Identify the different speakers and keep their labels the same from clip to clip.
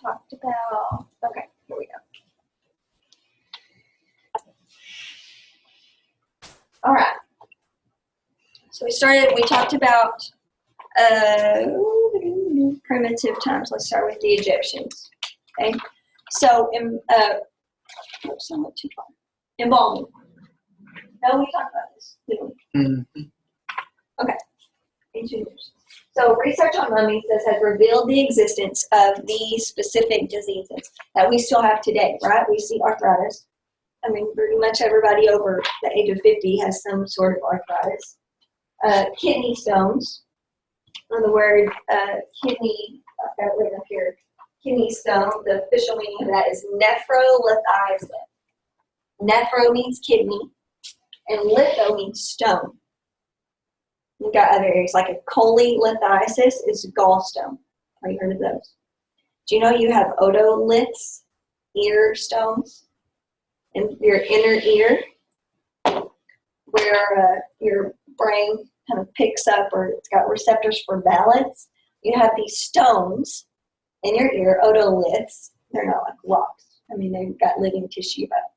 Speaker 1: talked about, okay, here we go. All right. So we talked about primitive times. Let's start with the Egyptians. Okay. So, oops, I went too far. Embalming. No, we talked about this, didn't we? Mm-hmm. Okay. Ancient Egyptians. So research on mummies has revealed the existence of these specific diseases that we still have today, right? We see arthritis. I mean, pretty much everybody over the age of 50 has some sort of arthritis. Kidney stones. On the word kidney, I've got it written up here. Kidney stone, the official meaning of that is nephrolithiasis. Nephro means kidney, and litho means stone. You've got other areas like a cholelithiasis is gallstone. Have you heard of those? Do you know you have otoliths, ear stones, in your inner ear, where your brain kind of picks up, or it's got receptors for balance? You have these stones in your ear, otoliths. They're not like rocks. I mean, they've got living tissue, but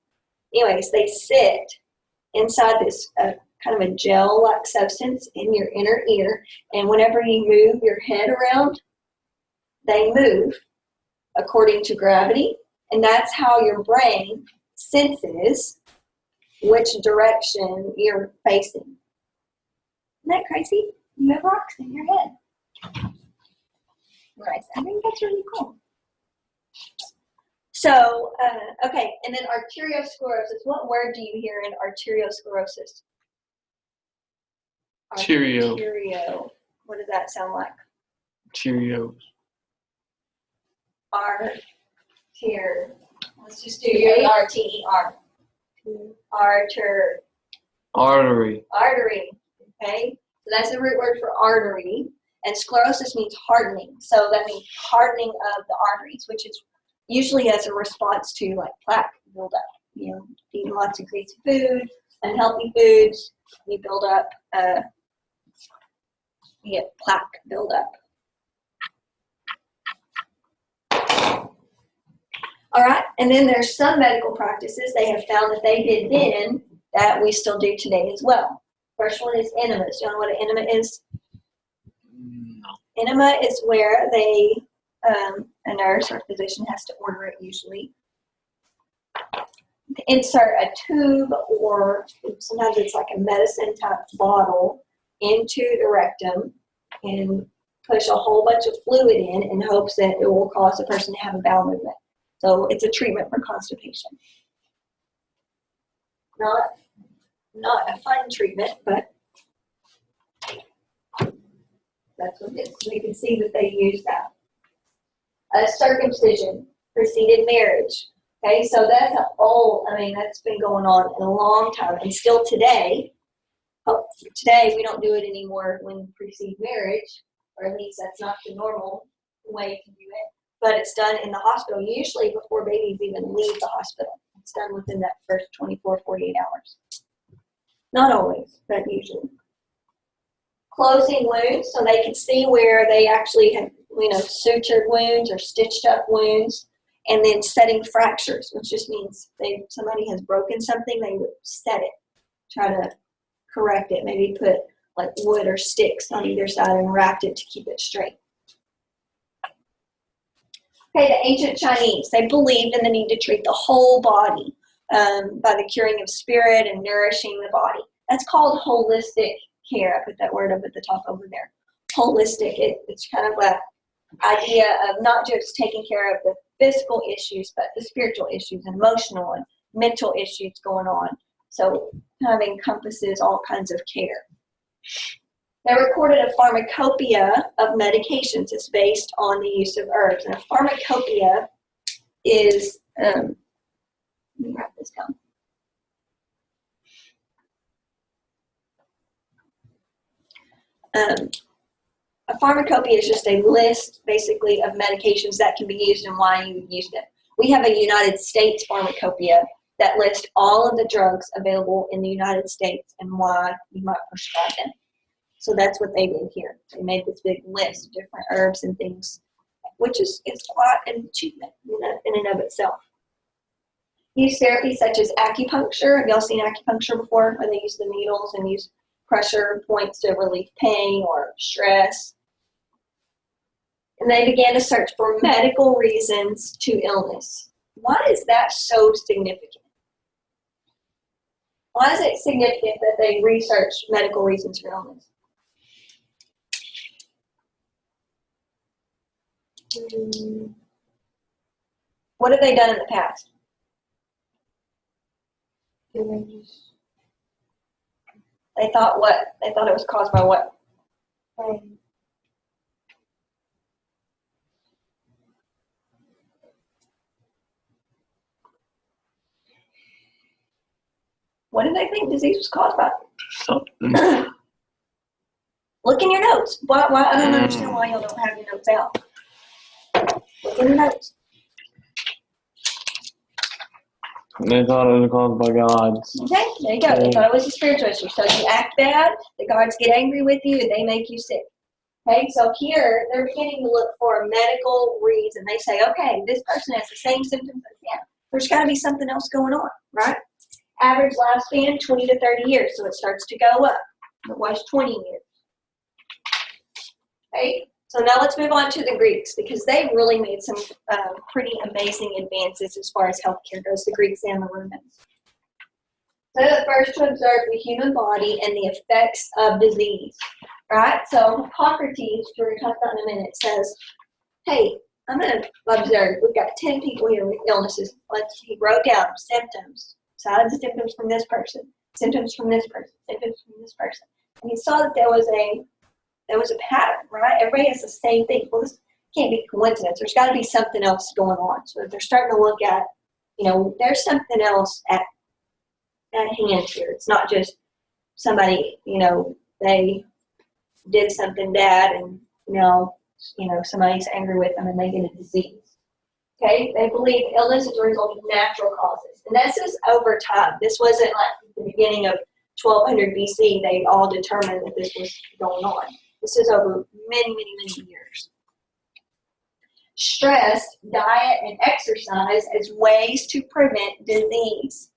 Speaker 1: anyways, they sit inside this kind of a gel-like substance in your inner ear, and whenever you move your head around, they move according to gravity, and that's how your brain senses which direction you're facing. Isn't that crazy? You have rocks in your head. Right. I think that's really cool. So, okay, and then arteriosclerosis. What word do you hear in arteriosclerosis?
Speaker 2: Cheerio.
Speaker 1: Arterio. What does that sound like?
Speaker 2: Cheerios.
Speaker 1: Let's just do A-R-T-E-R.
Speaker 2: Artery.
Speaker 1: Artery. Okay, so that's the root word for artery, and sclerosis means hardening. So that means hardening of the arteries, which is usually as a response to like plaque buildup. You know, eating lots of greasy food, unhealthy foods, you build up, you get plaque buildup. All right, and then there's some medical practices they have found that they did then that we still do today as well. First one is enemas. Do you know what an enema is?
Speaker 2: No.
Speaker 1: Enema is where they, a nurse or physician has to order it usually. Insert a tube, or sometimes it's like a medicine type bottle into the rectum and push a whole bunch of fluid in hopes that it will cause the person to have a bowel movement. So it's a treatment for constipation. Not a fun treatment, but that's what it is. We can see that they use that. Circumcision preceded marriage. Okay, so that's that's been going on in a long time, and still today. Today we don't do it anymore when precede marriage, or at least that's not the normal way to do it. But it's done in the hospital, usually before babies even leave the hospital. It's done within that first 24, 48 hours. Not always, but usually. Closing wounds, so they can see where they actually have, sutured wounds or stitched up wounds. And then setting fractures, which just means somebody has broken something, they would set it, try to correct it, maybe put like wood or sticks on either side and wrapped it to keep it straight. Okay, the ancient Chinese, they believed in the need to treat the whole body by the curing of spirit and nourishing the body. That's called holistic care. I put that word up at the top over there. Holistic, it's kind of an idea of not just taking care of the physical issues, but the spiritual issues and emotional and mental issues going on. So kind of encompasses all kinds of care. They recorded a pharmacopoeia of medications. It's based on the use of herbs. And a pharmacopoeia is, let me write this down. A pharmacopoeia is just a list, basically, of medications that can be used and why you would use them. We have a United States pharmacopoeia that lists all of the drugs available in the United States and why you might prescribe them. So that's what they did here. They made this big list of different herbs and things that which is quite an achievement in and of itself. Use therapies such as acupuncture. Have y'all seen acupuncture before, where they use the needles and use pressure points to relieve pain or stress? And they began to search for medical reasons to illness. Why is that so significant? Why is it significant that they research medical reasons for illness? What have they done in the past? They thought what? They thought it was caused by what? What did they think disease was caused by?
Speaker 2: Something.
Speaker 1: Look in your notes. Why? I don't understand why y'all don't have your notes out. Look in your notes.
Speaker 2: They thought it was caused by gods.
Speaker 1: Okay, there you go. They thought it was a spiritual issue. So if you act bad, the gods get angry with you and they make you sick. Okay, so here they're beginning to look for a medical reason. They say, okay, this person has the same symptoms as him. There's got to be something else going on, right? Average lifespan, 20 to 30 years, so it starts to go up. It was 20 years. Okay, so now let's move on to the Greeks, because they really made some pretty amazing advances as far as healthcare goes, the Greeks and the Romans. So they're the first to observe the human body and the effects of disease, right? So Hippocrates, which we're going to talk about in a minute, says, hey, I'm going to observe. We've got 10 people here with illnesses. He wrote down symptoms, signs and symptoms from this person, symptoms from this person, symptoms from this person. And he saw that there was a pattern, right? Everybody has the same thing. Well, this can't be a coincidence. There's got to be something else going on. So they're starting to look at, there's something else at hand here. It's not just somebody, they did something bad and, somebody's angry with them and they get a disease. Okay? They believe illness is a result of natural causes. And this is over time. This wasn't like the beginning of 1200 BC. They all determined that this was going on. This is over many, many, many years. Stress, diet, and exercise as ways to prevent disease.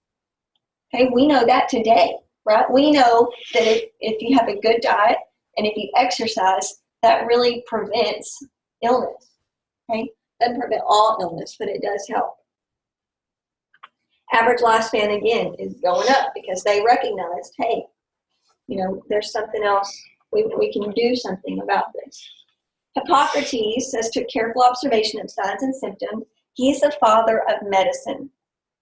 Speaker 1: Okay, we know that today, right? We know that if you have a good diet and if you exercise, that really prevents illness. Okay, doesn't prevent all illness, but it does help. Average lifespan, again, is going up because they recognized, hey, there's something else. We can do something about this. Hippocrates says, took careful observation of signs and symptoms. He is the father of medicine.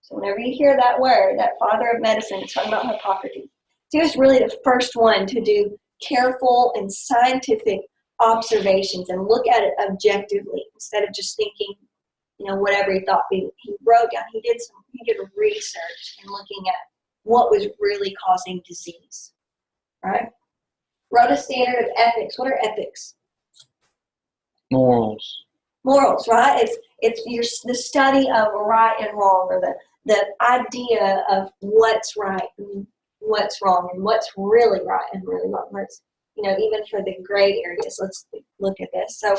Speaker 1: So whenever you hear that word, that father of medicine, it's talking about Hippocrates. He was really the first one to do careful and scientific observations and look at it objectively instead of just thinking, whatever he thought. He wrote down. He did research and looking at what was really causing disease. Right? Wrote a standard of ethics. What are ethics?
Speaker 2: Morals.
Speaker 1: Morals, right? It's the study of right and wrong, or the idea of what's right and what's wrong and what's really right and really wrong. Let's, even for the gray areas, let's look at this. So,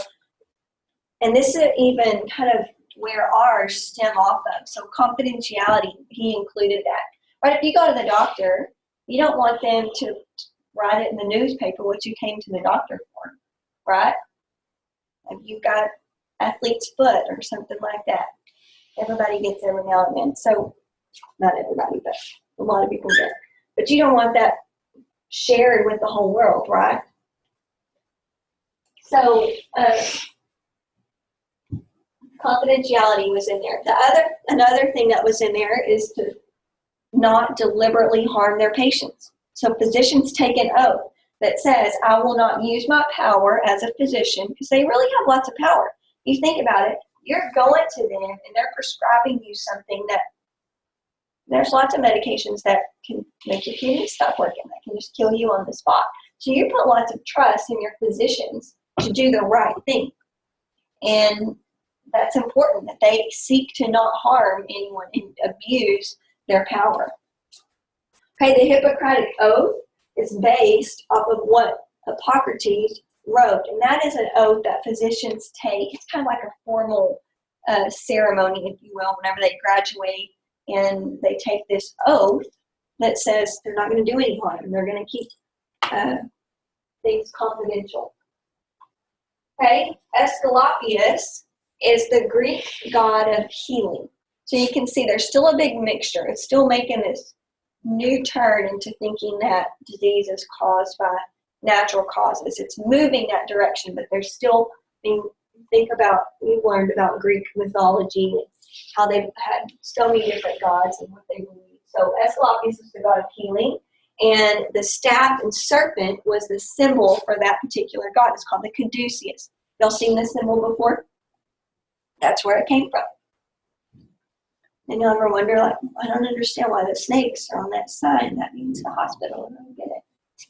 Speaker 1: and this is even kind of where ours stem off of. So confidentiality, he included that. Right? If you go to the doctor, you don't want them to write it in the newspaper what you came to the doctor for, right? Like you've got athlete's foot or something like that. Everybody gets every now and then. So, not everybody, but a lot of people get. But you don't want that shared with the whole world, right? So, confidentiality was in there. Another thing that was in there is to not deliberately harm their patients. So physicians take an oath that says, I will not use my power as a physician, because they really have lots of power. You think about it, you're going to them and they're prescribing you something that there's lots of medications that can make your kidneys stop working, that can just kill you on the spot. So you put lots of trust in your physicians to do the right thing. And that's important, that they seek to not harm anyone and abuse their power. Okay, the Hippocratic Oath is based off of what Hippocrates wrote. And that is an oath that physicians take. It's kind of like a formal ceremony, if you will, whenever they graduate, and they take this oath that says they're not going to do any harm, and they're going to keep things confidential. Okay, Aesculapius is the Greek god of healing. So you can see there's still a big mixture. It's still making this new turn into thinking that disease is caused by natural causes. It's moving that direction, but there's still being, think about, we've learned about Greek mythology and how they've had so many different gods and what they believe. So Aesculapius is the god of healing, and the staff and serpent was the symbol for that particular god. It's called the caduceus. Y'all seen this symbol before? That's where it came from. And you'll ever wonder, like, I don't understand why the snakes are on that sign. That means the hospital. I don't get it.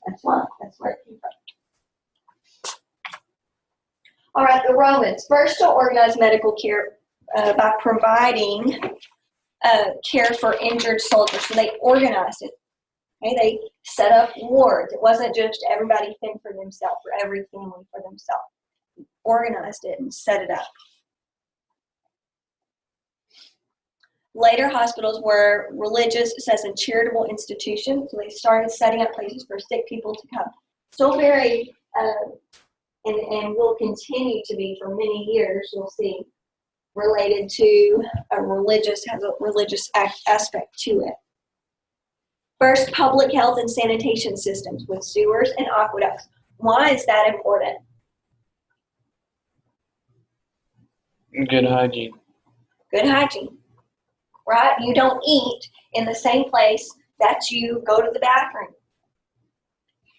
Speaker 1: That's why. That's where it came from. All right, the Romans. First to organize medical care by providing care for injured soldiers. So they organized it. Okay, they set up wards. It wasn't just everybody fend for themselves, or every family for themselves. They organized it and set it up. Later, hospitals were religious, it says, and charitable institutions. So they started setting up places for sick people to come. Still very, and will continue to be for many years, you'll see, related to a religious, has a religious aspect to it. First, public health and sanitation systems with sewers and aqueducts. Why is that important?
Speaker 2: Good hygiene.
Speaker 1: Good hygiene. Right? You don't eat in the same place that you go to the bathroom.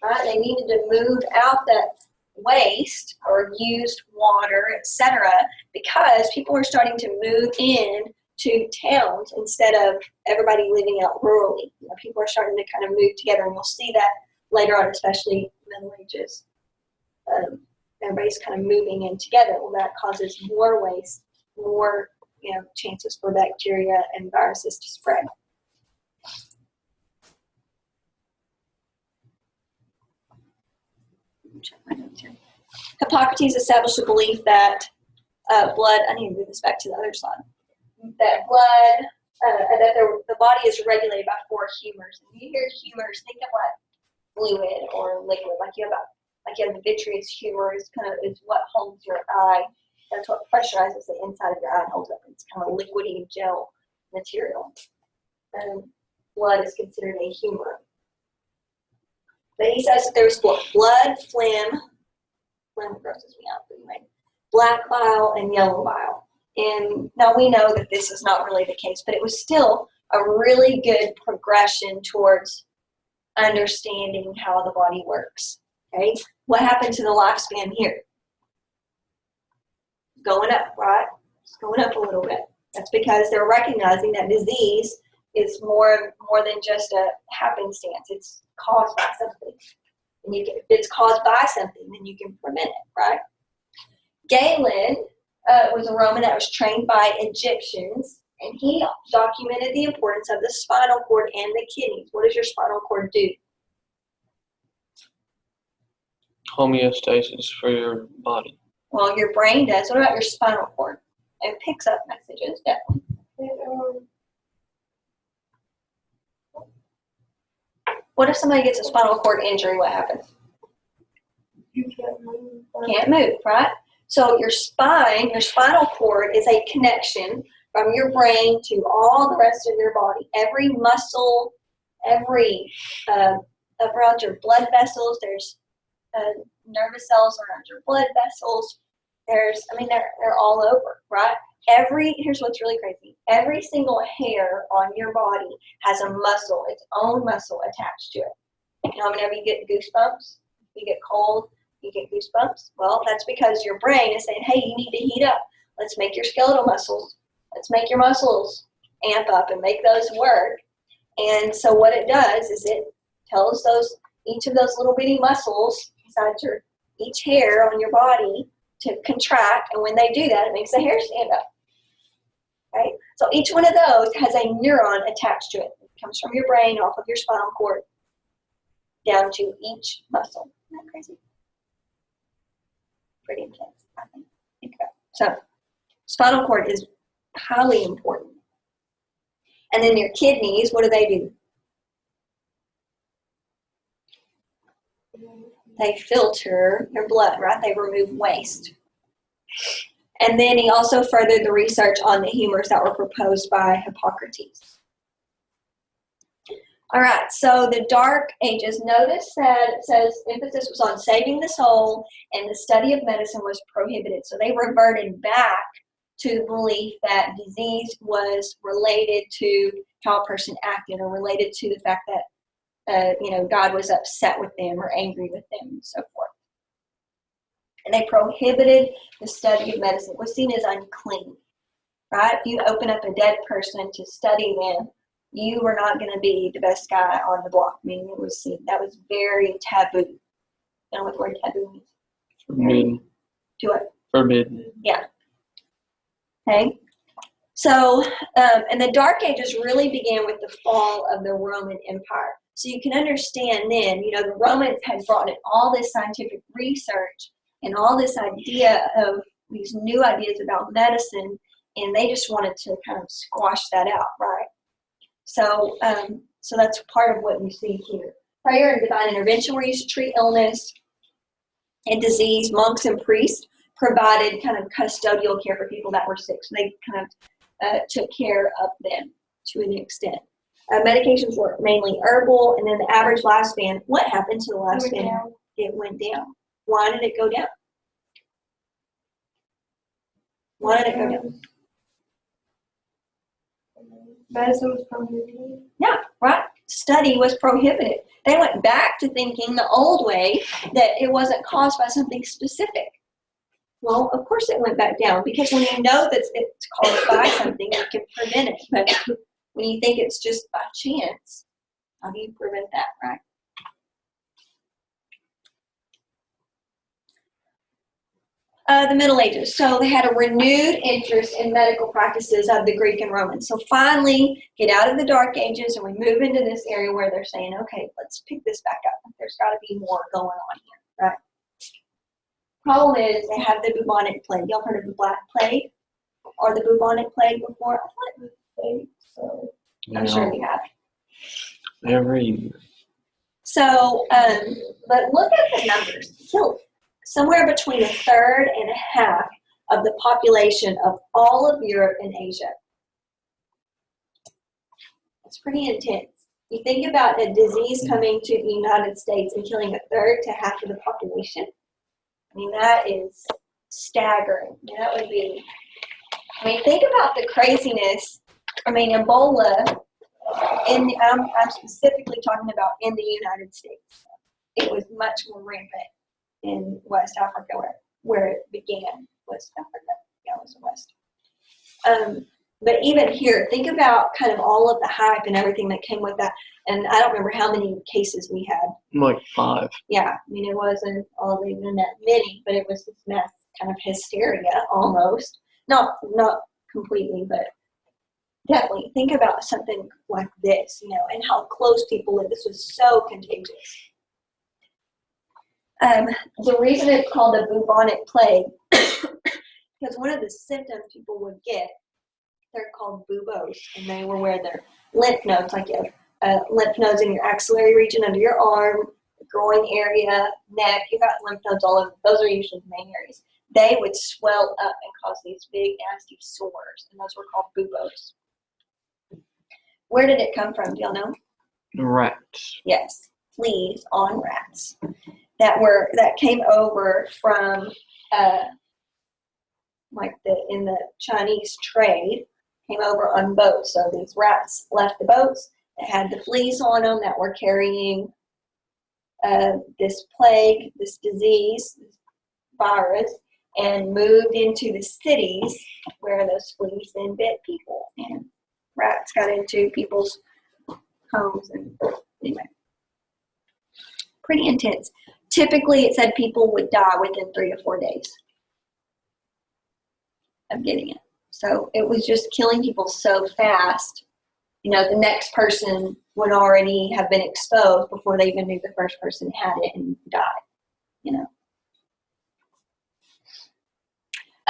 Speaker 1: Right? They needed to move out that waste or used water, etc., because people were starting to move in to towns instead of everybody living out rurally. You know, people are starting to kind of move together, and you'll see that later on, especially Middle Ages. Everybody's kind of moving in together. Well, that causes more waste, more chances for bacteria and viruses to spread. Hippocrates established a belief that blood, I need to move this back to the other side, that blood, that the body is regulated by 4 humors. And you hear humors, think of like fluid or liquid, like you have the vitreous humor is what holds your eye. That's what pressurizes the inside of your eye and holds up. It's kind of liquidy gel material. And blood is considered a humor. But he says that there's blood, phlegm grosses me out, but anyway, black bile and yellow bile. And now we know that this is not really the case, but it was still a really good progression towards understanding how the body works. Okay, what happened to the lifespan here? Going up, right? It's going up a little bit. That's because they're recognizing that disease is more than just a happenstance. It's caused by something. And if it's caused by something, then you can prevent it, right? Galen was a Roman that was trained by Egyptians, and he documented the importance of the spinal cord and the kidneys. What does your spinal cord do?
Speaker 2: Homeostasis for your body.
Speaker 1: Well, your brain does. What about your spinal cord? It picks up messages, definitely. What if somebody gets a spinal cord injury? What happens?
Speaker 3: You can't move.
Speaker 1: Can't move, right? So your spine, your spinal cord is a connection from your brain to all the rest of your body. Every muscle, every around your blood vessels, there's nervous cells around your blood vessels. They're all over, right? Here's what's really crazy. Every single hair on your body has a muscle, its own muscle attached to it. You know how many of you get goosebumps? You get cold, you get goosebumps? Well, that's because your brain is saying, hey, you need to heat up. Let's make your skeletal muscles. Let's make your muscles amp up and make those work. And so what it does is it tells each of those little bitty muscles inside each hair on your body to contract, and when they do that, it makes the hair stand up. Right? So each one of those has a neuron attached to it. It comes from your brain, off of your spinal cord, down to each muscle. Isn't that crazy? pretty intense, I think. So spinal cord is highly important. And then your kidneys, what do? They filter your blood, right? They remove waste. And then he also furthered the research on the humors that were proposed by Hippocrates. All right, so the Dark Ages, notice that it says emphasis was on saving the soul and the study of medicine was prohibited. So they reverted back to the belief that disease was related to how a person acted or related to the fact that God was upset with them or angry with them and so forth. And they prohibited the study of medicine. It was seen as unclean, right? If you open up a dead person to study them, you were not going to be the best guy on the block. I mean, it was seen, that was very taboo. You know what the word taboo means?
Speaker 2: Forbidden.
Speaker 1: Do it.
Speaker 2: Forbidden.
Speaker 1: Yeah. Okay. So, and the Dark Ages really began with the fall of the Roman Empire. So you can understand then, the Romans had brought in all this scientific research and all this idea of these new ideas about medicine, and they just wanted to kind of squash that out, right? So, so that's part of what you see here. Prayer and divine intervention were used to treat illness and disease. Monks and priests provided kind of custodial care for people that were sick. So they kind of took care of them to an extent. Medications were mainly herbal, and then the average lifespan. What happened to the lifespan? It went down. Why did it go down? Why did it go down?
Speaker 3: Medicine was prohibited.
Speaker 1: Yeah, right. Study was prohibited. They went back to thinking the old way that it wasn't caused by something specific. Well, of course it went back down because when you know that it's caused by something, you can prevent it. But when you think it's just by chance, how do you prevent that, right? The Middle Ages. So they had a renewed interest in medical practices of the Greek and Romans. So finally, get out of the Dark Ages and we move into this area where they're saying, okay, let's pick this back up. There's got to be more going on here, right? Problem is they have the bubonic plague. Y'all heard of the Black Plague or the bubonic plague before? I think so. I'm sure you have.
Speaker 2: Every year.
Speaker 1: So, but look at the numbers. Killed somewhere between 1/3 and 1/2 of the population of all of Europe and Asia. It's pretty intense. You think about a disease coming to the United States and killing 1/3 to 1/2 of the population. I mean, that is staggering. I mean, that would be, think about the craziness. I mean, Ebola, I'm specifically talking about in the United States. It was much more rampant in West Africa where it began. West Africa, yeah, it was the West. But even here, think about kind of all of the hype and everything that came with that. And I don't remember how many cases we had.
Speaker 2: Like 5.
Speaker 1: Yeah, it wasn't all even that many, but it was this mass kind of hysteria almost. Not completely, but definitely think about something like this, and how close people live. This was so contagious. The reason it's called the bubonic plague, because one of the symptoms people would get, they're called buboes, and they were where their lymph nodes, like you have lymph nodes in your axillary region under your arm, groin area, neck, you got lymph nodes all over. Those are usually the main areas. They would swell up and cause these big, nasty sores, and those were called buboes. Where did it come from? Do y'all know?
Speaker 2: Rats.
Speaker 1: Yes, fleas on rats that came over from in the Chinese trade, came over on boats. So these rats left the boats that had the fleas on them that were carrying this plague, this disease, this virus, and moved into the cities where those fleas then bit people. And rats got into people's homes. And anyway, pretty intense. Typically, it said people would die within 3 to 4 days of getting it. So it was just killing people so fast. The next person would already have been exposed before they even knew the first person had it and died.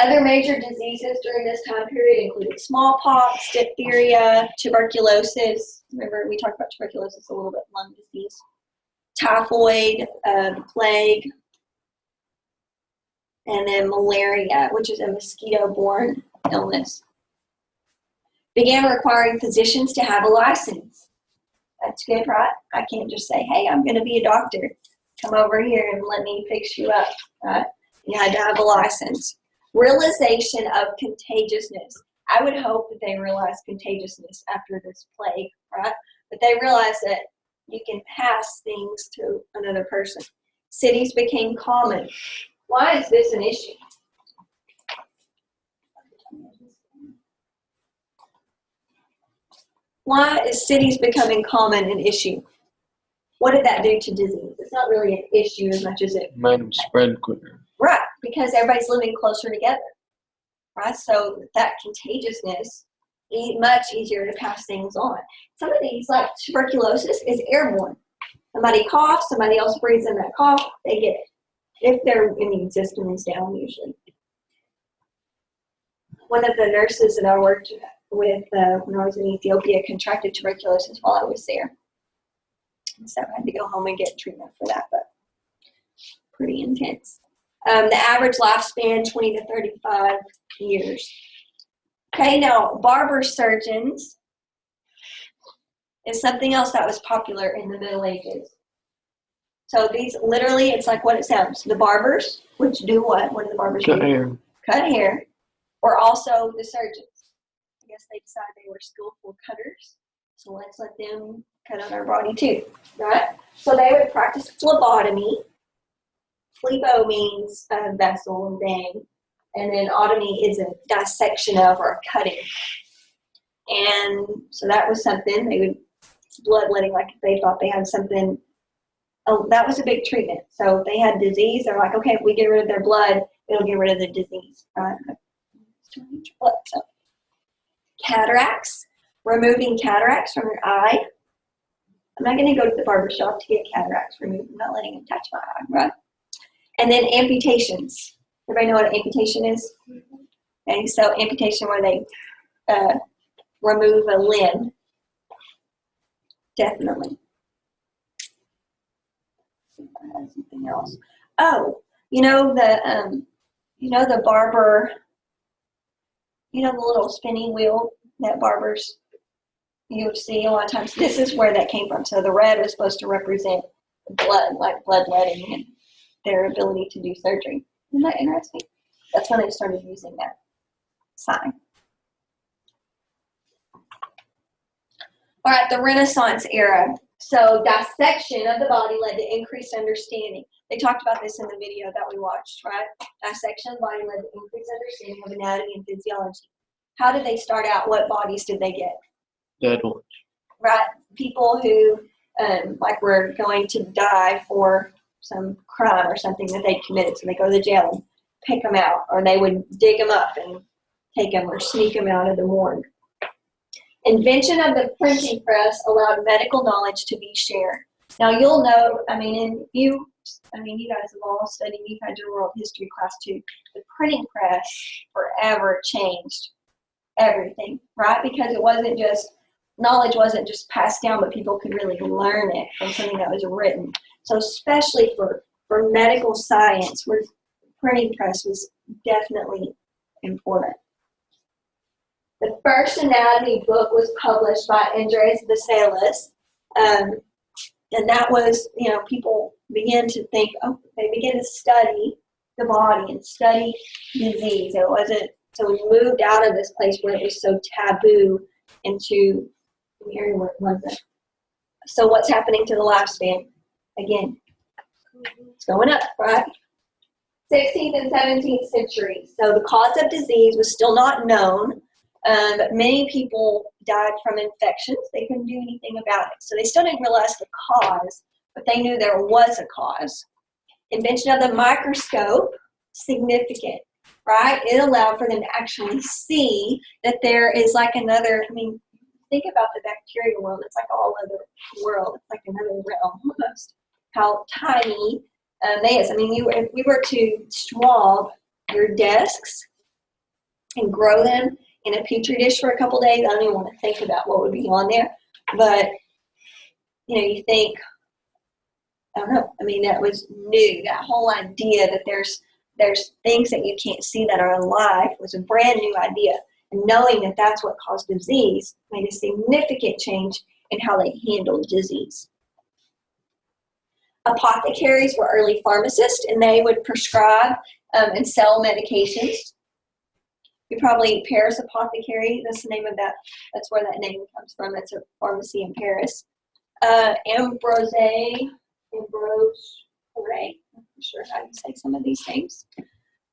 Speaker 1: Other major diseases during this time period included smallpox, diphtheria, tuberculosis. Remember, we talked about tuberculosis a little bit, lung disease, typhoid, plague, and then malaria, which is a mosquito-borne illness. Began requiring physicians to have a license. That's good, right? I can't just say, hey, I'm going to be a doctor. Come over here and let me fix you up, right? You had to have a license. Realization of contagiousness. I would hope that they realized contagiousness after this plague, right? But they realized that you can pass things to another person. Cities became common. Why is this an issue? Why is cities becoming common an issue? What did that do to disease? It's not really an issue as much as it
Speaker 2: Made them spread quicker.
Speaker 1: right, because everybody's living closer together, right? So that contagiousness is much easier to pass things on. Some of these, like tuberculosis, is airborne. Somebody coughs, somebody else breathes in that cough, they get it. If their immune system is down, usually. One of the nurses that I worked with when I was in Ethiopia contracted tuberculosis while I was there. So I had to go home and get treatment for that, but pretty intense. The average lifespan, 20 to 35 years. Okay, now barber surgeons is something else that was popular in the Middle Ages. So these literally, it's like what it sounds. The barbers, which do what? What do the barbers do?
Speaker 2: Cut hair.
Speaker 1: Cut hair, or also the surgeons. I guess they decided they were skillful cutters, so let's let them cut on our body too, right? So they would practice phlebotomy. Phlepo means vessel and vein, and then otomy is a dissection of or cutting. And so that was something they would bloodletting, like if they thought they had something. Oh, that was a big treatment. So if they had disease, they're like, okay, if we get rid of their blood, it'll get rid of the disease. Right? So, cataracts, removing cataracts from your eye. I'm not going to go to the barber shop to get cataracts removed. I'm not letting them touch my eye, right? And then amputations. Everybody know what an amputation is? Okay, so amputation where they remove a limb. Definitely. Something else. Oh, the barber, the little spinning wheel that barbers you see a lot of times. This is where that came from. So the red was supposed to represent blood, like bloodletting and their ability to do surgery. Isn't that interesting? That's when they started using that sign. All right, the Renaissance era. So dissection of the body led to increased understanding. They talked about this in the video that we watched, right? Dissection of the body led to increased understanding of anatomy and physiology. How did they start out? What bodies did they get?
Speaker 2: Dead ones.
Speaker 1: Right? People who were going to die for some crime or something that they committed. So they go to the jail and pick them out, or they would dig them up and take them or sneak them out of the morgue. Invention of the printing press allowed medical knowledge to be shared. Now you'll know, you guys have all studied, you've had your world history class too. The printing press forever changed everything, right? Because knowledge wasn't just passed down, but people could really learn it from something that was written. So especially for medical science, where printing press was definitely important. The first anatomy book was published by Andreas Vesalius, and that was, people began to think, they began to study the body and study disease. So we moved out of this place where it was so taboo into the area where it wasn't. So what's happening to the lifespan? Again, it's going up, right? 16th and 17th century. So the cause of disease was still not known. But many people died from infections. They couldn't do anything about it. So they still didn't realize the cause, but they knew there was a cause. Invention of the microscope, significant, right? It allowed for them to actually see that there is like another, think about the bacterial world. It's like all other world. It's like another realm almost. How tiny they is. If we were to swab your desks, and grow them in a petri dish for a couple days. I don't even want to think about what would be on there. But, you think, I don't know. I mean, that was new. That whole idea that there's things that you can't see that are alive was a brand new idea. And knowing that that's what caused disease made a significant change in how they handled disease. Apothecaries were early pharmacists, and they would prescribe and sell medications. You probably Paris Apothecary. That's the name of that. That's where that name comes from. It's a pharmacy in Paris. Ambrose, I'm not sure how you say some of these things.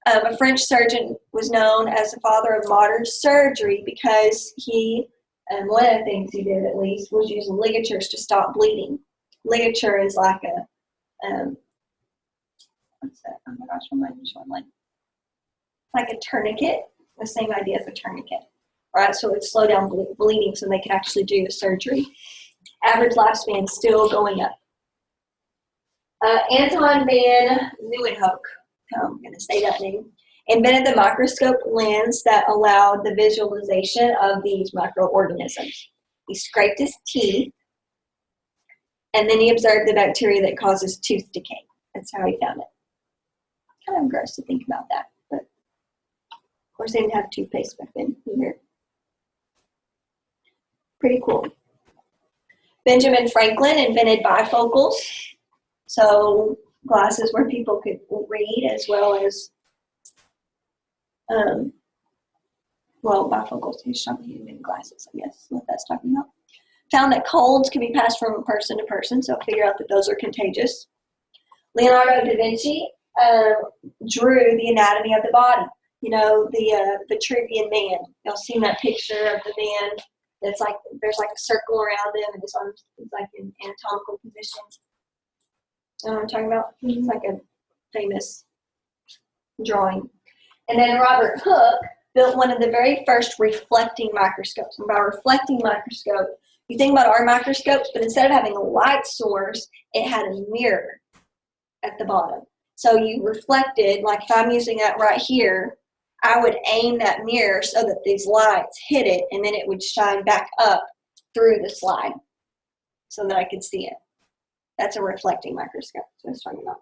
Speaker 1: A French surgeon was known as the father of modern surgery because one of the things he did at least was use ligatures to stop bleeding. Ligature is like what's that? Oh my gosh, I'm not even sure. Like a tourniquet, the same idea as a tourniquet, right? So it would slow down bleeding so they could actually do the surgery. Average lifespan still going up. Anton van Leeuwenhoek, I'm going to say that name, invented the microscope lens that allowed the visualization of these microorganisms. He scraped his teeth, and then he observed the bacteria that causes tooth decay. That's how he found it. Kind of gross to think about that, but of course they didn't have toothpaste back then either. Pretty cool. Benjamin Franklin invented bifocals. So glasses where people could read as well as, bifocals, he's showing you in glasses, I guess, what that's talking about. Found that colds can be passed from person to person, so figure out that those are contagious. Leonardo da Vinci drew the anatomy of the body. The Vitruvian Man. Y'all seen that picture of the man that's like, there's like a circle around him and his arms is like in anatomical position. You know what I'm talking about? It's like a famous drawing. And then Robert Hooke built one of the very first reflecting microscopes. And by reflecting microscope, you think about our microscopes, but instead of having a light source, it had a mirror at the bottom. So you reflected, like if I'm using that right here, I would aim that mirror so that these lights hit it, and then it would shine back up through the slide so that I could see it. That's a reflecting microscope. That's what I was talking about.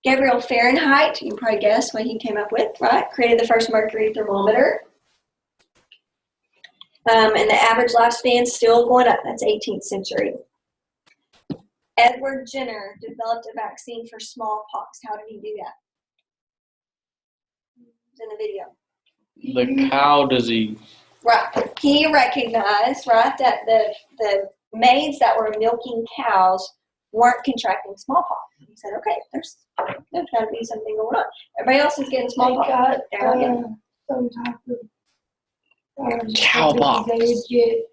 Speaker 1: Gabriel Fahrenheit, you can probably guess what he came up with, right? Created the first mercury thermometer. And the average lifespan still going up. That's 18th century. Edward Jenner developed a vaccine for smallpox. How did he do that? It's in the video.
Speaker 2: The cow disease.
Speaker 1: Right. He recognized, right, that the maids that were milking cows weren't contracting smallpox. He said, okay, there's got to be something going on. Everybody else is getting smallpox.
Speaker 3: They got some type of
Speaker 2: cowpox.
Speaker 3: They would get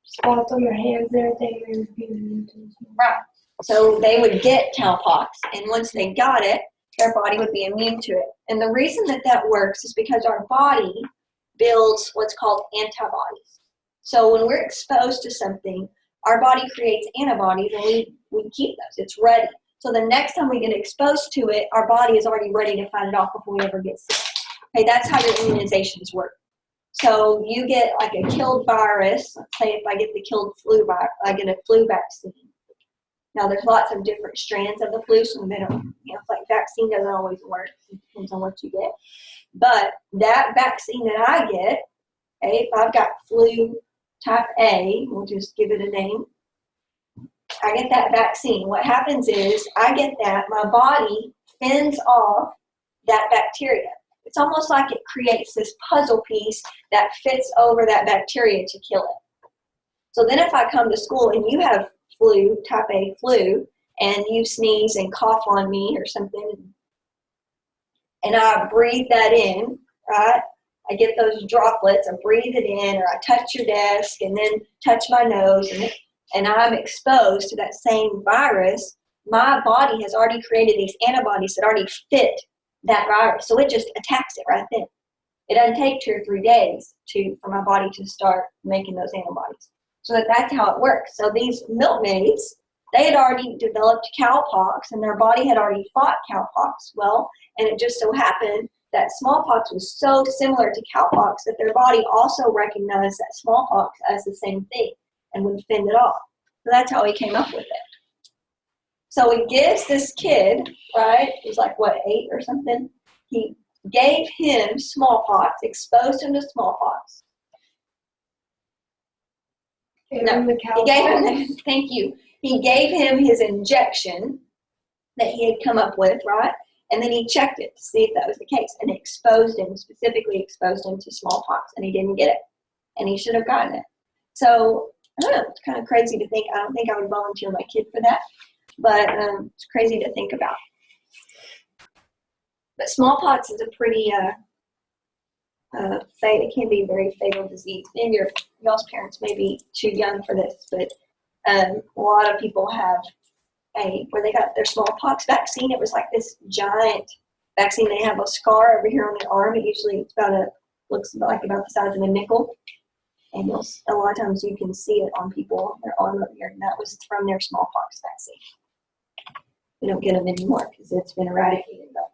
Speaker 3: spots on their hands and everything. They would be immune to it.
Speaker 1: Right. So they would get cowpox, and once they got it, their body would be immune to it. And the reason that works is because our body builds what's called antibodies. So when we're exposed to something, our body creates antibodies, and we keep those. It's ready. So the next time we get exposed to it, our body is already ready to fight it off before we ever get sick. Okay, that's how your immunizations work. So you get like a killed virus. Let's say if I get the killed flu virus, I get a flu vaccine. Now there's lots of different strands of the flu, so they don't, like vaccine doesn't always work. It depends on what you get. But that vaccine that I get, okay, if I've got flu type A, we'll just give it a name. I get that vaccine. What happens is I get that, my body fends off that bacteria. It's almost like it creates this puzzle piece that fits over that bacteria to kill it. So then if I come to school and you have flu, type A flu, and you sneeze and cough on me or something, and I breathe that in, right? I get those droplets, I breathe it in, or I touch your desk and then touch my nose, and I'm exposed to that same virus. My body has already created these antibodies that already fit that virus, so it just attacks it right then. It doesn't take 2 or 3 days for my body to start making those antibodies. So that's how it works. So these milkmaids, they had already developed cowpox, and their body had already fought cowpox well, and it just so happened that smallpox was so similar to cowpox that their body also recognized that smallpox as the same thing and would fend it off. So that's how he came up with it. So he gives this kid, right, he's like, what, 8 or something? He gave him smallpox, exposed him to smallpox. He gave him, thank you. He gave him his injection that he had come up with, right? And then he checked it to see if that was the case, and exposed him, specifically exposed him to smallpox, and he didn't get it, and he should have gotten it. So, I don't know, it's kind of crazy to think. I don't think I would volunteer my kid for that, but it's crazy to think about. But smallpox is a pretty, it can be a very fatal disease. And y'all's parents may be too young for this, but a lot of people have where they got their smallpox vaccine. It was like this giant vaccine. They have a scar over here on the arm. It usually looks like about the size of a nickel. And a lot of times you can see it on people, their arm over here, and that was from their smallpox vaccine. We don't get them anymore because it's been eradicated. But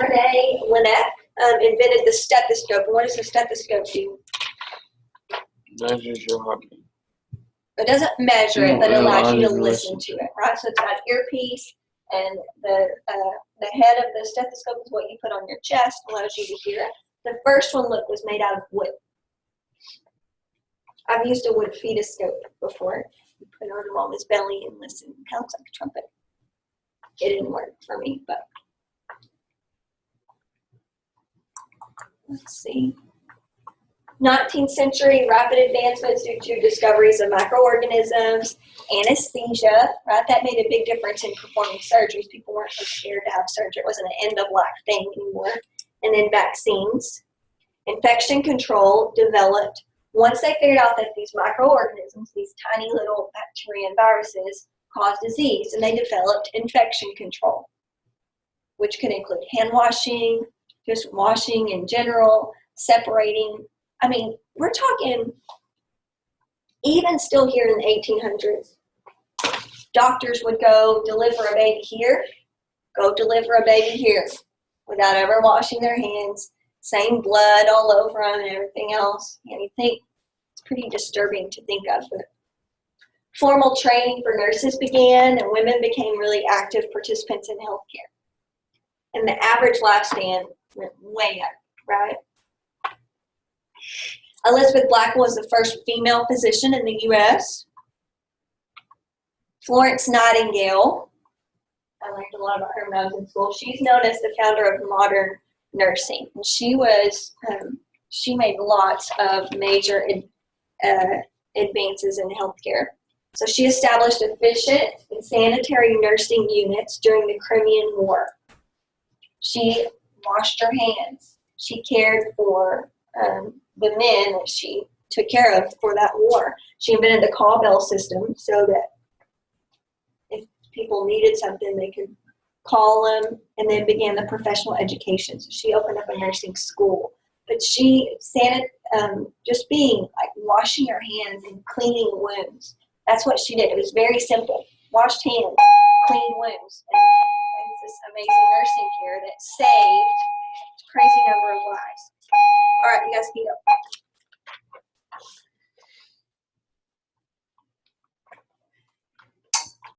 Speaker 1: Renee Linnet invented the stethoscope. And what does the stethoscope do?
Speaker 2: Measures your heartbeat.
Speaker 1: It doesn't measure it, but it allows you to listen to it, right? So it's got an earpiece, and the head of the stethoscope is what you put on your chest, allows you to hear it. The first one, look, was made out of wood. I've used a wood fetoscope before. You put it on a woman's belly and listen. It kind of looks like a trumpet. It didn't work for me, but let's see. 19th century, rapid advancements due to discoveries of microorganisms, anesthesia, right? That made a big difference in performing surgeries. People weren't so scared to have surgery. It wasn't an end-of-life thing anymore. And then vaccines. Infection control developed. Once they figured out that these microorganisms, these tiny little bacteria and viruses, cause disease, and they developed infection control, which could include hand washing, just washing in general, separating. I mean, we're talking even still here in the 1800s. Doctors would go deliver a baby here, go deliver a baby here, without ever washing their hands, same blood all over them and everything else. And you think it's pretty disturbing to think of. But formal training for nurses began, and women became really active participants in healthcare. And the average lifespan went way up, right? Elizabeth Blackmore was the first female physician in the U.S. Florence Nightingale, I learned a lot about her when I was in school. She's known as the founder of modern nursing. And she made lots of major advances in healthcare. So she established efficient and sanitary nursing units during the Crimean War. She washed her hands. She cared for the men that she took care of for that war. She invented the call bell system so that if people needed something, they could call them, and then began the professional education. So she opened up a nursing school. But just being like washing her hands and cleaning wounds. That's what she did. It was very simple. Washed hands, clean wounds. And it's this amazing nursing care that saved a crazy number of lives. All right, you guys can go.